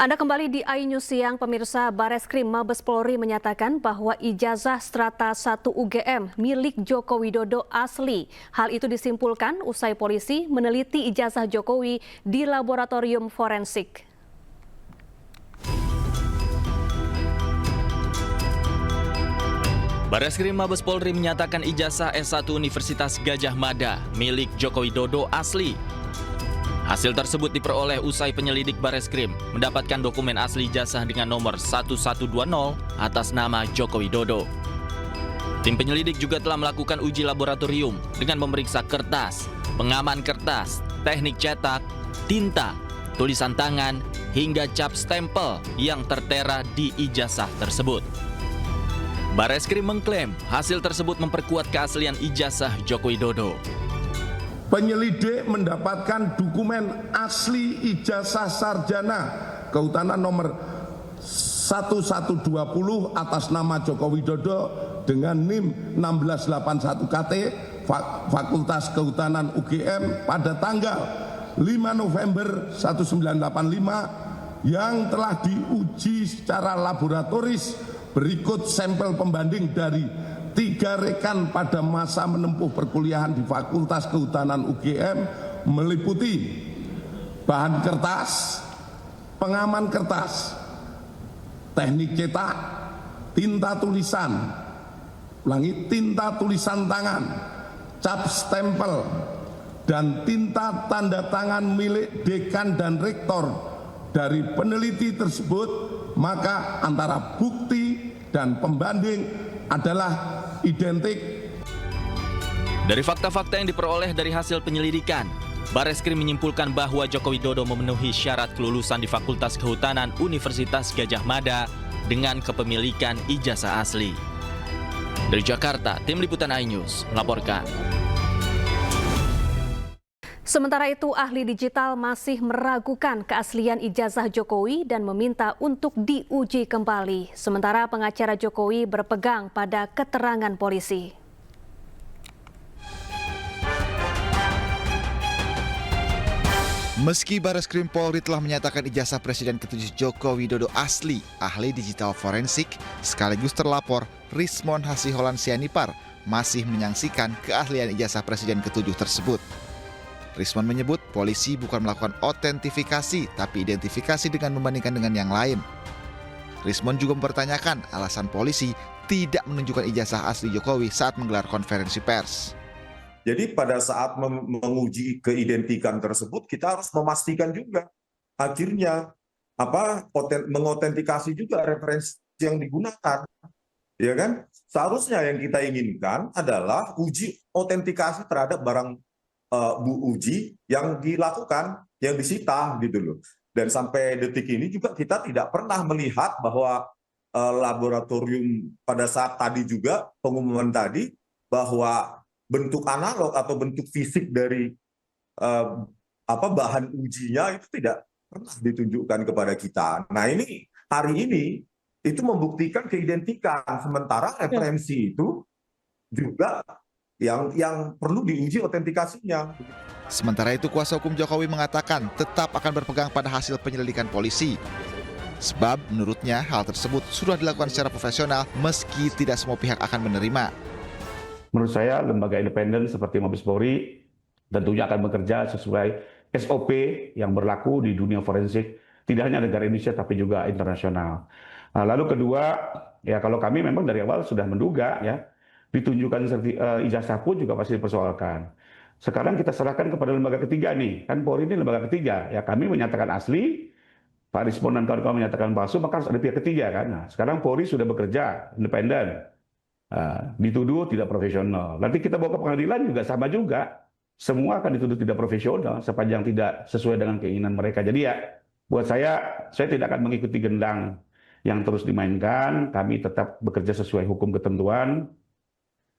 Anda kembali di iNews Siang, pemirsa. Bareskrim Mabes Polri menyatakan bahwa ijazah Strata 1 UGM milik Joko Widodo asli. Hal itu disimpulkan usai polisi meneliti ijazah Jokowi di laboratorium forensik. Bareskrim Mabes Polri menyatakan ijazah S1 Universitas Gadjah Mada milik Joko Widodo asli. Hasil tersebut diperoleh usai penyelidik Bareskrim mendapatkan dokumen asli ijazah dengan nomor 1120 atas nama Joko Widodo. Tim penyelidik juga telah melakukan uji laboratorium dengan memeriksa kertas, pengaman kertas, teknik cetak, tinta, tulisan tangan, hingga cap stempel yang tertera di ijazah tersebut. Bareskrim mengklaim hasil tersebut memperkuat keaslian ijazah Joko Widodo. Penyelidik mendapatkan dokumen asli ijazah sarjana kehutanan nomor 1120 atas nama Joko Widodo dengan NIM 1681 KT Fakultas Kehutanan UGM pada tanggal 5 November 1985 yang telah diuji secara laboratoris berikut sampel pembanding dari 3 rekan pada masa menempuh perkuliahan di Fakultas Kehutanan UGM meliputi bahan kertas, pengaman kertas, teknik cetak, tinta tulisan, tinta tulisan tangan, cap stempel, dan tinta tanda tangan milik dekan dan rektor. Dari peneliti tersebut, maka antara bukti dan pembanding adalah identik. Dari fakta-fakta yang diperoleh dari hasil penyelidikan, Bareskrim menyimpulkan bahwa Joko Widodo memenuhi syarat kelulusan di Fakultas Kehutanan Universitas Gadjah Mada dengan kepemilikan ijazah asli. Dari Jakarta, Tim Liputan iNews melaporkan. Sementara itu, ahli digital masih meragukan keaslian ijazah Jokowi dan meminta untuk diuji kembali. Sementara pengacara Jokowi berpegang pada keterangan polisi. Meski Bareskrim Polri telah menyatakan ijazah Presiden ke-7 Joko Widodo asli, ahli digital forensik sekaligus terlapor Rismon Hasiholan Sianipar masih menyaksikan keahlian ijazah Presiden ke-7 tersebut. Rismon menyebut polisi bukan melakukan otentifikasi, tapi identifikasi dengan membandingkan dengan yang lain. Rismon juga mempertanyakan alasan polisi tidak menunjukkan ijazah asli Jokowi saat menggelar konferensi pers. Jadi pada saat menguji keidentikan tersebut, kita harus memastikan juga akhirnya mengotentikasi juga referensi yang digunakan. Ya kan? Seharusnya yang kita inginkan adalah uji otentikasi terhadap barang uji yang dilakukan, yang disita gitu loh. Dan sampai detik ini juga kita tidak pernah melihat bahwa laboratorium pada saat tadi juga pengumuman tadi bahwa bentuk analog atau bentuk fisik dari bahan ujinya itu tidak pernah ditunjukkan kepada kita. Nah ini hari ini itu membuktikan keidentikan, sementara referensi itu juga yang perlu diuji otentikasinya. Sementara itu, kuasa hukum Jokowi mengatakan tetap akan berpegang pada hasil penyelidikan polisi. Sebab menurutnya hal tersebut sudah dilakukan secara profesional meski tidak semua pihak akan menerima. Menurut saya lembaga independen seperti Mabes Polri tentunya akan bekerja sesuai SOP yang berlaku di dunia forensik, tidak hanya negara Indonesia tapi juga internasional. Nah, lalu kedua, ya kalau kami memang dari awal sudah menduga ya, ditunjukkan ijazah pun juga pasti dipersoalkan. Sekarang kita serahkan kepada lembaga ketiga nih, kan Polri ini lembaga ketiga, ya kami menyatakan asli, Pak Rismon dan kawan-kawan menyatakan palsu, maka harus ada pihak ketiga kan. Nah, sekarang Polri sudah bekerja independen, dituduh tidak profesional. Nanti kita bawa ke pengadilan juga sama juga, semua akan dituduh tidak profesional sepanjang tidak sesuai dengan keinginan mereka. Jadi ya, buat saya tidak akan mengikuti gendang yang terus dimainkan. Kami tetap bekerja sesuai hukum ketentuan.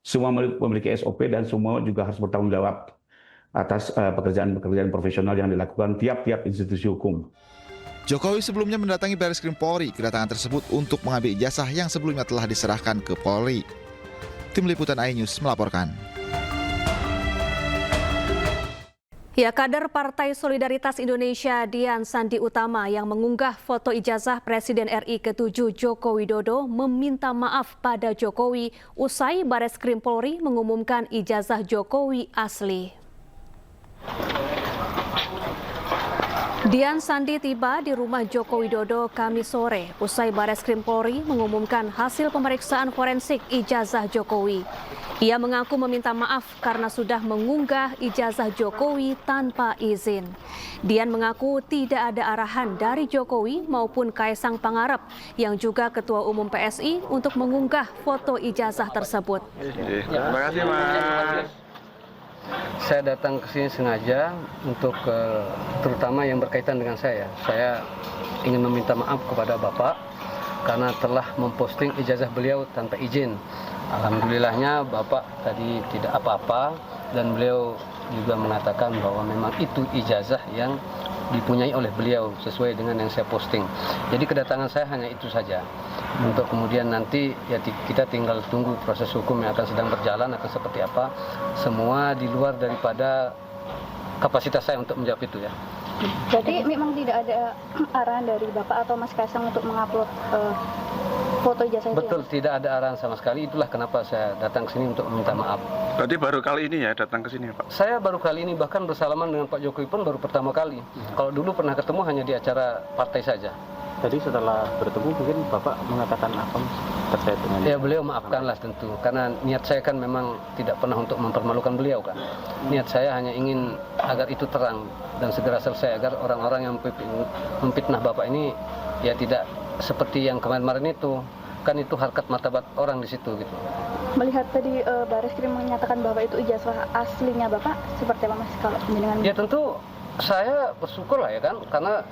Semua memiliki SOP dan semua juga harus bertanggung jawab atas pekerjaan-pekerjaan profesional yang dilakukan tiap-tiap institusi hukum. Jokowi sebelumnya mendatangi Bareskrim Polri. Kedatangan tersebut untuk mengambil ijazah yang sebelumnya telah diserahkan ke Polri. Tim Liputan iNews melaporkan. Ya, kader Partai Solidaritas Indonesia Dian Sandi Utama yang mengunggah foto ijazah Presiden RI ke-7 Joko Widodo meminta maaf pada Jokowi usai Bareskrim Polri mengumumkan ijazah Jokowi asli. Dian Sandi tiba di rumah Joko Widodo Kamis sore usai Bareskrim Polri mengumumkan hasil pemeriksaan forensik ijazah Jokowi. Ia mengaku meminta maaf karena sudah mengunggah ijazah Jokowi tanpa izin. Dian mengaku tidak ada arahan dari Jokowi maupun Kaisang Pangarep yang juga Ketua Umum PSI untuk mengunggah foto ijazah tersebut. Terima kasih, Mas. Saya datang ke sini sengaja untuk terutama yang berkaitan dengan saya. Saya ingin meminta maaf kepada Bapak karena telah memposting ijazah beliau tanpa izin. Alhamdulillahnya Bapak tadi tidak apa-apa dan beliau juga mengatakan bahwa memang itu ijazah yang dipunyai oleh beliau sesuai dengan yang saya posting. Jadi kedatangan saya hanya itu saja. Untuk kemudian nanti ya kita tinggal tunggu proses hukum yang akan sedang berjalan akan seperti apa. Semua di luar daripada kapasitas saya untuk menjawab itu ya. Jadi memang tidak ada arahan dari Bapak atau Mas Kaisang untuk mengupload foto ijazah itu? Betul, tidak ada arahan sama sekali. Itulah kenapa saya datang ke sini untuk meminta maaf. Berarti baru kali ini ya datang ke sini, Pak? Saya baru kali ini, bahkan bersalaman dengan Pak Jokowi pun baru pertama kali. Kalau dulu pernah ketemu hanya di acara partai saja. Tadi setelah bertemu mungkin Bapak mengatakan apa terkait dengan ya beliau maafkanlah tentu, karena niat saya kan memang tidak pernah untuk mempermalukan beliau kan. Niat saya hanya ingin agar itu terang dan segera selesai agar orang-orang yang memfitnah Bapak ini ya tidak seperti yang kemarin-kemarin itu. Kan itu harkat martabat orang di situ gitu. Melihat tadi Bareskrim menyatakan bahwa itu ijazah aslinya Bapak, seperti apa Mas kalau dengan? Ya tentu saya bersyukur lah ya kan, karena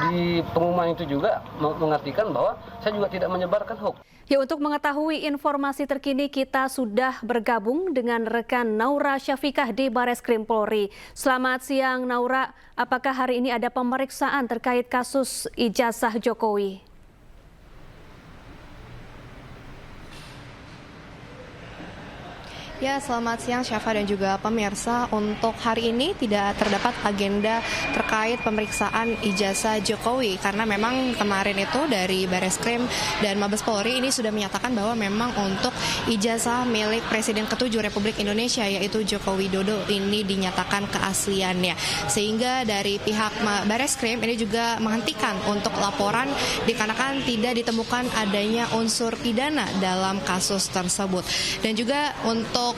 di pengumuman itu juga mengartikan bahwa saya juga tidak menyebarkan hoax. Ya, untuk mengetahui informasi terkini kita sudah bergabung dengan rekan Naura Syafikah di Bareskrim Polri. Selamat siang Naura, apakah hari ini ada pemeriksaan terkait kasus ijazah Jokowi? Ya, selamat siang Syafa dan juga pemirsa. Untuk hari ini tidak terdapat agenda terkait pemeriksaan ijazah Jokowi karena memang kemarin itu dari Bareskrim dan Mabes Polri ini sudah menyatakan bahwa memang untuk ijazah milik Presiden ke-7 Republik Indonesia yaitu Joko Widodo ini dinyatakan keasliannya. Sehingga dari pihak Bareskrim ini juga menghentikan untuk laporan dikarenakan tidak ditemukan adanya unsur pidana dalam kasus tersebut. Dan juga untuk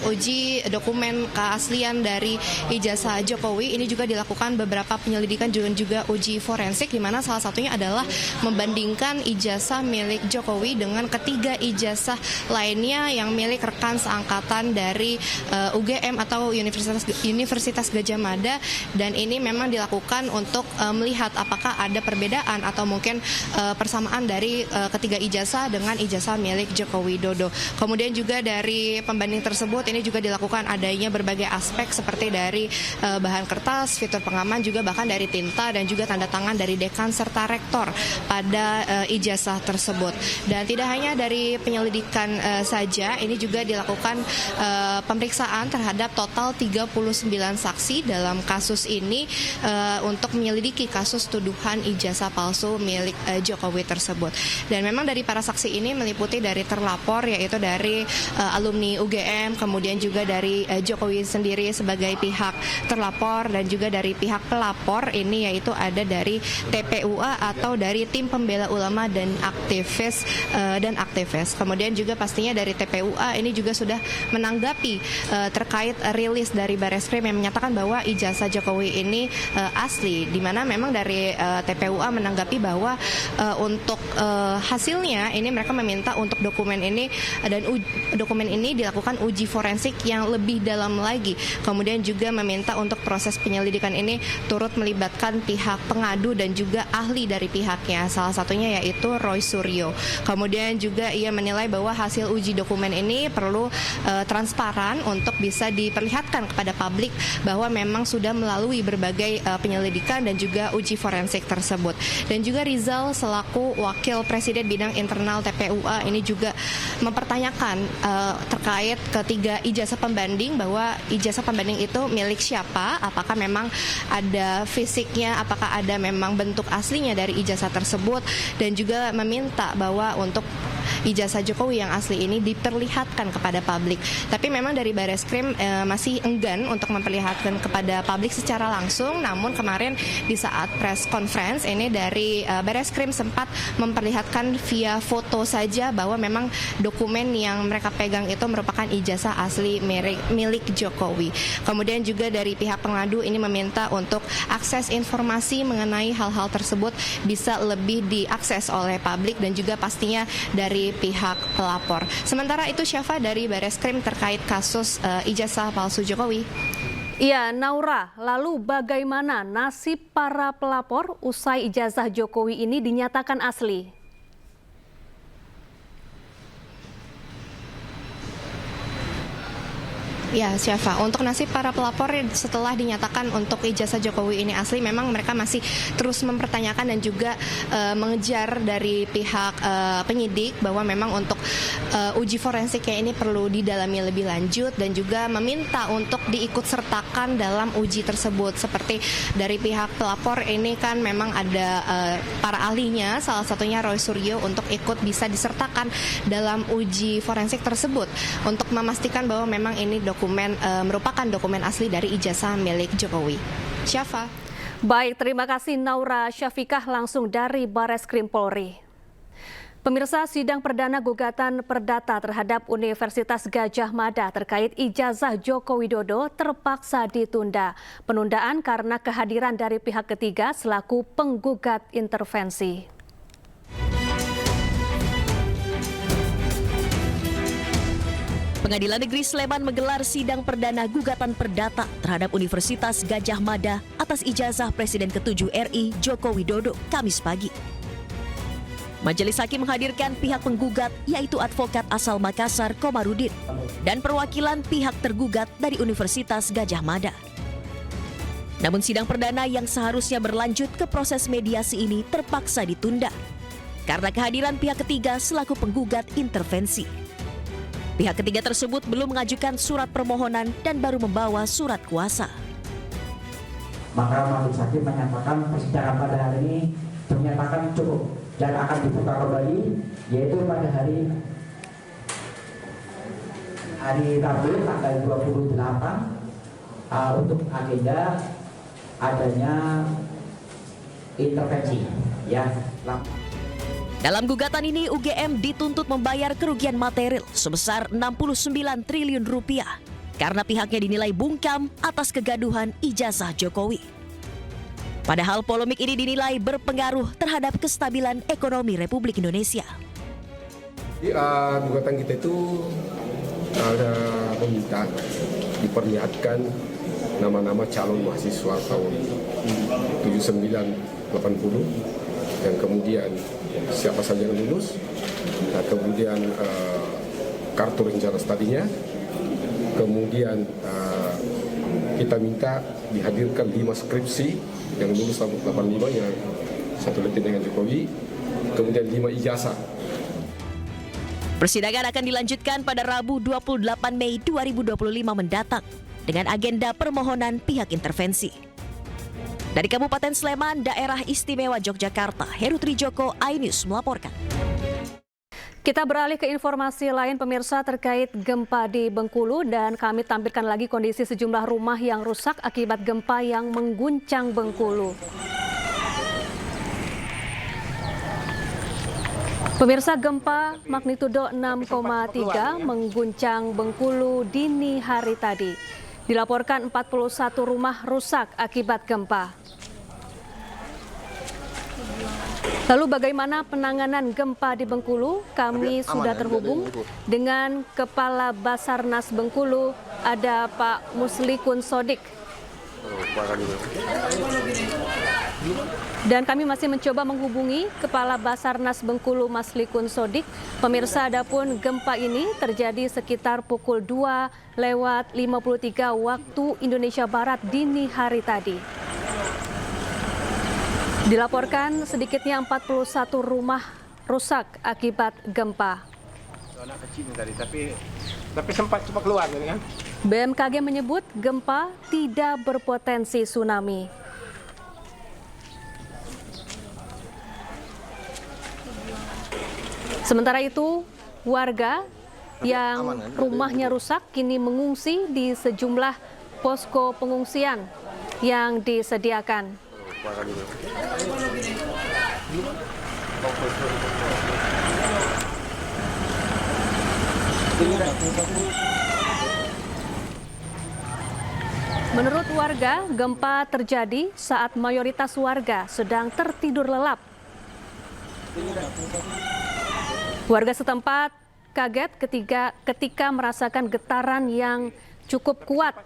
uji dokumen keaslian dari ijazah Jokowi ini juga dilakukan beberapa penyelidikan juga uji forensik, di mana salah satunya adalah membandingkan ijazah milik Jokowi dengan ketiga ijazah lainnya yang milik rekan seangkatan dari UGM atau Universitas Gadjah Mada, dan ini memang dilakukan untuk melihat apakah ada perbedaan atau mungkin persamaan dari ketiga ijazah dengan ijazah milik Joko Widodo. Kemudian juga dari pembanding tersebut ini juga dilakukan adanya berbagai aspek seperti dari bahan kertas, fitur pengaman, juga bahkan dari tinta dan juga tanda tangan dari dekan serta rektor pada ijazah tersebut. Dan tidak hanya dari penyelidikan saja, ini juga dilakukan pemeriksaan terhadap total 39 saksi dalam kasus ini untuk menyelidiki kasus tuduhan ijazah palsu milik Jokowi tersebut. Dan memang dari para saksi ini meliputi dari terlapor yaitu dari alumni UGM, kemudian juga dari Jokowi sendiri sebagai pihak terlapor dan juga dari pihak pelapor ini yaitu ada dari TPUA atau dari tim pembela ulama dan aktivis. Kemudian juga pastinya dari TPUA ini juga sudah menanggapi terkait rilis dari Bareskrim yang menyatakan bahwa ijazah Jokowi ini asli, di mana memang dari TPUA menanggapi bahwa untuk hasilnya ini mereka meminta untuk dokumen ini dan dokumen ini dilakukan uji forensik yang lebih dalam lagi. Kemudian juga meminta untuk proses penyelidikan ini turut melibatkan pihak pengadu dan juga ahli dari pihaknya, salah satunya yaitu Roy Suryo. Kemudian juga ia menilai bahwa hasil uji dokumen ini perlu transparan untuk bisa diperlihatkan kepada publik bahwa memang sudah melalui berbagai penyelidikan dan juga uji forensik tersebut. Dan juga Rizal selaku Wakil Presiden Bidang Internal TPUA ini juga mempertanyakan terkait terkait ketiga ijazah pembanding, bahwa ijazah pembanding itu milik siapa, apakah memang ada fisiknya, apakah ada memang bentuk aslinya dari ijazah tersebut, dan juga meminta bahwa untuk ijazah Jokowi yang asli ini diperlihatkan kepada publik. Tapi memang dari Bareskrim masih enggan untuk memperlihatkan kepada publik secara langsung, namun kemarin di saat press conference ini dari Bareskrim sempat memperlihatkan via foto saja bahwa memang dokumen yang mereka pegang itu merupakan ijazah asli milik Jokowi. Kemudian juga dari pihak pengadu ini meminta untuk akses informasi mengenai hal-hal tersebut bisa lebih diakses oleh publik dan juga pastinya dari pihak pelapor. Sementara itu Syafa dari Bareskrim terkait kasus ijazah palsu Jokowi. Iya, Naura, lalu bagaimana nasib para pelapor usai ijazah Jokowi ini dinyatakan asli? Ya, Syafa, untuk nasib para pelapor setelah dinyatakan untuk ijazah Jokowi ini asli, memang mereka masih terus mempertanyakan dan juga mengejar dari pihak penyidik bahwa memang untuk uji forensiknya ini perlu didalami lebih lanjut dan juga meminta untuk diikut sertakan dalam uji tersebut. Seperti dari pihak pelapor ini kan memang ada para ahlinya, salah satunya Roy Suryo, untuk ikut bisa disertakan dalam uji forensik tersebut untuk memastikan bahwa memang ini merupakan dokumen asli dari ijazah milik Jokowi. Syafa. Baik, terima kasih Naura Syafikah langsung dari Bareskrim Polri. Pemirsa, sidang perdana gugatan perdata terhadap Universitas Gadjah Mada terkait ijazah Joko Widodo terpaksa ditunda. Penundaan karena kehadiran dari pihak ketiga selaku penggugat intervensi. Pengadilan Negeri Sleman menggelar sidang perdana gugatan perdata terhadap Universitas Gadjah Mada atas ijazah Presiden ke-7 RI Joko Widodo Kamis pagi. Majelis Hakim menghadirkan pihak penggugat yaitu advokat asal Makassar Komarudin dan perwakilan pihak tergugat dari Universitas Gadjah Mada. Namun sidang perdana yang seharusnya berlanjut ke proses mediasi ini terpaksa ditunda karena kehadiran pihak ketiga selaku penggugat intervensi. Pihak ketiga tersebut belum mengajukan surat permohonan dan baru membawa surat kuasa. Maka majelis hakim menyatakan persidangan pada hari ini dinyatakan cukup dan akan dibuka kembali, yaitu pada hari Rabu tanggal 28 untuk agenda adanya intervensi. Ya. Dalam gugatan ini, UGM dituntut membayar kerugian material sebesar 69 triliun rupiah karena pihaknya dinilai bungkam atas kegaduhan ijazah Jokowi. Padahal polemik ini dinilai berpengaruh terhadap kestabilan ekonomi Republik Indonesia. Gugatan kita itu ada meminta diperlihatkan nama-nama calon mahasiswa tahun 7980 yang kemudian siapa saja yang lulus, kemudian kartu rencana studinya, kemudian kita minta dihadirkan 5 skripsi yang lulus tahun 85 yang satu letin dengan Jokowi, kemudian 5 ijazah. Persidangan akan dilanjutkan pada Rabu 28 Mei 2025 mendatang dengan agenda permohonan pihak intervensi. Dari Kabupaten Sleman, Daerah Istimewa Yogyakarta, Heru Trijoko, iNews melaporkan. Kita beralih ke informasi lain pemirsa terkait gempa di Bengkulu dan kami tampilkan lagi kondisi sejumlah rumah yang rusak akibat gempa yang mengguncang Bengkulu. Pemirsa, gempa magnitudo 6,3 mengguncang Bengkulu dini hari tadi. Dilaporkan 41 rumah rusak akibat gempa. Lalu bagaimana penanganan gempa di Bengkulu? Kami sudah terhubung dengan Kepala Basarnas Bengkulu, ada Pak Muslikun Sodik. Dan kami masih mencoba menghubungi Kepala Basarnas Bengkulu Muslikun Sodik. Pemirsa, adapun gempa ini terjadi sekitar pukul 2:53 waktu Indonesia Barat dini hari tadi. Dilaporkan sedikitnya 41 rumah rusak akibat gempa. Zona kecil tadi, tapi sempat coba keluar kan. BMKG menyebut gempa tidak berpotensi tsunami. Sementara itu, warga yang rumahnya rusak kini mengungsi di sejumlah posko pengungsian yang disediakan. Menurut warga, gempa terjadi saat mayoritas warga sedang tertidur lelap. Warga setempat kaget ketika merasakan getaran yang cukup kuat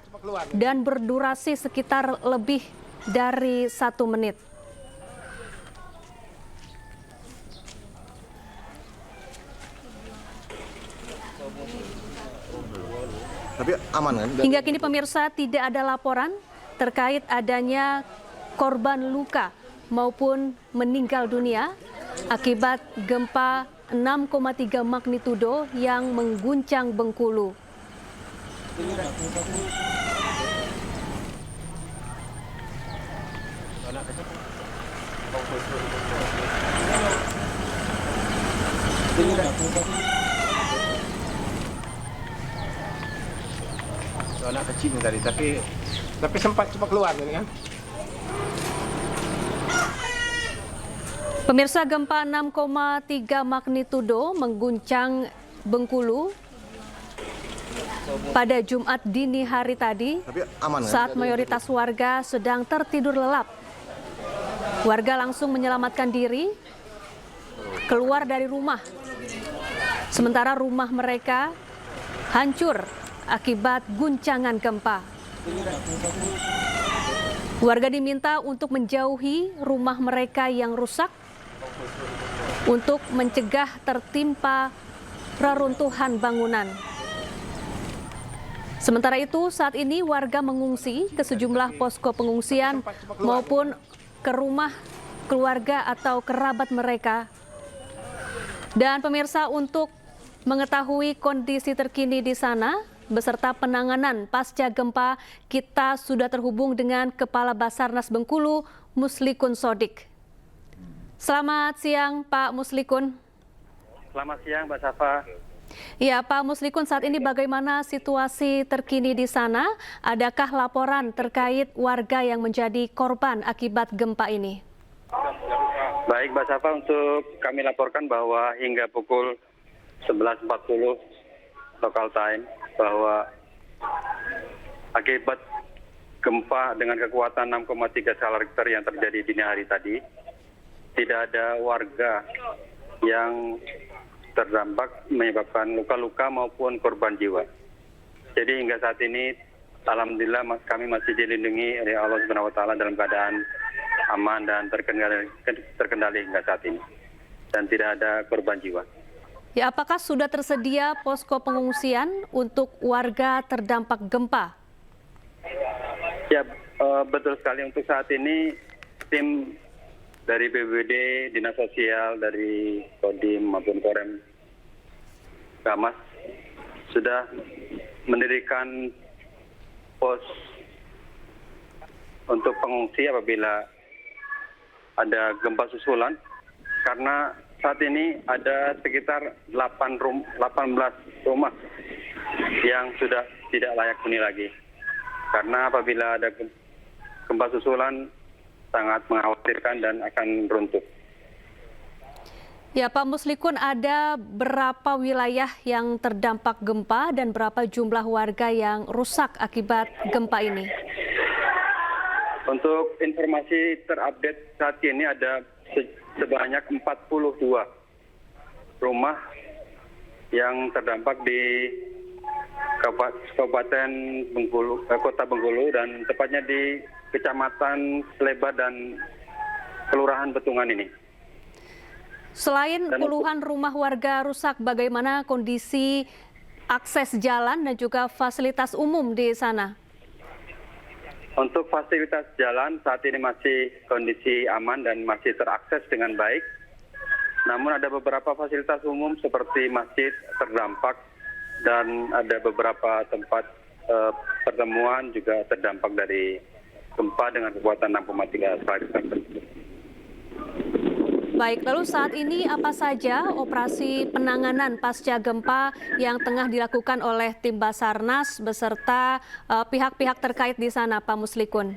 dan berdurasi sekitar lebih dari 1 menit. Tapi aman kan? Hingga kini pemirsa tidak ada laporan terkait adanya korban luka maupun meninggal dunia akibat gempa 6,3 magnitudo yang mengguncang Bengkulu. Zona kecil tadi, tapi sempat coba keluar kan. Pemirsa, gempa 6,3 magnitudo mengguncang Bengkulu pada Jumat dini hari tadi saat mayoritas warga sedang tertidur lelap. Warga langsung menyelamatkan diri keluar dari rumah. Sementara rumah mereka hancur akibat guncangan gempa. Warga diminta untuk menjauhi rumah mereka yang rusak untuk mencegah tertimpa reruntuhan bangunan. Sementara itu, saat ini warga mengungsi ke sejumlah posko pengungsian maupun ke rumah keluarga atau kerabat mereka. Dan pemirsa, untuk mengetahui kondisi terkini di sana beserta penanganan pasca gempa, kita sudah terhubung dengan Kepala Basarnas Bengkulu, Muslikun Sodik. Selamat siang, Pak Muslikun. Selamat siang, Mbak Safa. Ya, Pak Muslikun, saat ini bagaimana situasi terkini di sana? Adakah laporan terkait warga yang menjadi korban akibat gempa ini? Baik, Mbak Safa, untuk kami laporkan bahwa hingga pukul 11.40 local time, bahwa akibat gempa dengan kekuatan 6,3 skala Richter yang terjadi dini hari tadi, tidak ada warga yang terdampak menyebabkan luka-luka maupun korban jiwa. Jadi hingga saat ini, alhamdulillah kami masih dilindungi oleh Allah Subhanahu Wa Taala dalam keadaan aman dan terkendali hingga saat ini, dan tidak ada korban jiwa. Ya, apakah sudah tersedia posko pengungsian untuk warga terdampak gempa? Ya, betul sekali. Untuk saat ini, tim dari BPBD, Dinas Sosial, dari Kodim maupun Korem Gamas sudah mendirikan pos untuk pengungsi apabila ada gempa susulan, karena saat ini ada sekitar 18 rumah yang sudah tidak layak huni lagi. Karena apabila ada gempa susulan sangat mengkhawatirkan dan akan runtuh. Ya, Pak Muslikun, ada berapa wilayah yang terdampak gempa dan berapa jumlah warga yang rusak akibat gempa ini? Untuk informasi terupdate saat ini ada sebanyak 42 rumah yang terdampak di Kabupaten Bengkulu, Kota Bengkulu, dan tepatnya di Kecamatan Slebar dan Kelurahan Betungan ini. Selain puluhan rumah warga rusak, bagaimana kondisi akses jalan dan juga fasilitas umum di sana? Untuk fasilitas jalan saat ini masih kondisi aman dan masih terakses dengan baik. Namun ada beberapa fasilitas umum seperti masjid terdampak dan ada beberapa tempat pertemuan juga terdampak dari gempa dengan kekuatan 6,3 skala Richter. Baik, lalu saat ini apa saja operasi penanganan pasca gempa yang tengah dilakukan oleh tim Basarnas beserta pihak-pihak terkait di sana, Pak Muslikun?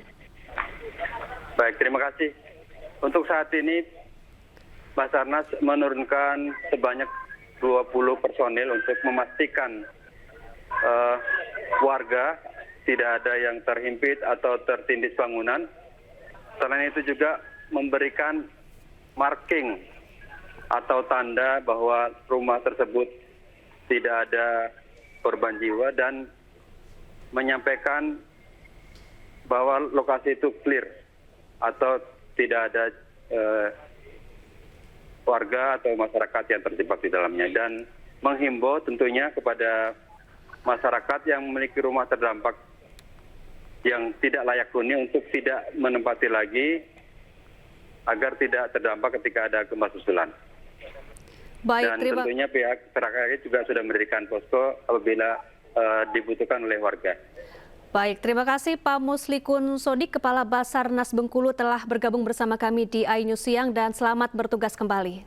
Baik, terima kasih. Untuk saat ini Basarnas menurunkan sebanyak 20 personil untuk memastikan warga tidak ada yang terhimpit atau tertindih bangunan. Selain itu juga memberikan marking atau tanda bahwa rumah tersebut tidak ada korban jiwa dan menyampaikan bahwa lokasi itu clear atau tidak ada warga atau masyarakat yang terjebak di dalamnya, dan menghimbau tentunya kepada masyarakat yang memiliki rumah terdampak yang tidak layak huni untuk tidak menempati lagi agar tidak terdampak ketika ada gempa susulan. Baik, dan tentunya pihak terkait juga sudah mendirikan posko apabila dibutuhkan oleh warga. Baik, terima kasih Pak Muslikun Sodik, Kepala Basarnas Bengkulu telah bergabung bersama kami di iNews Siang, dan selamat bertugas kembali.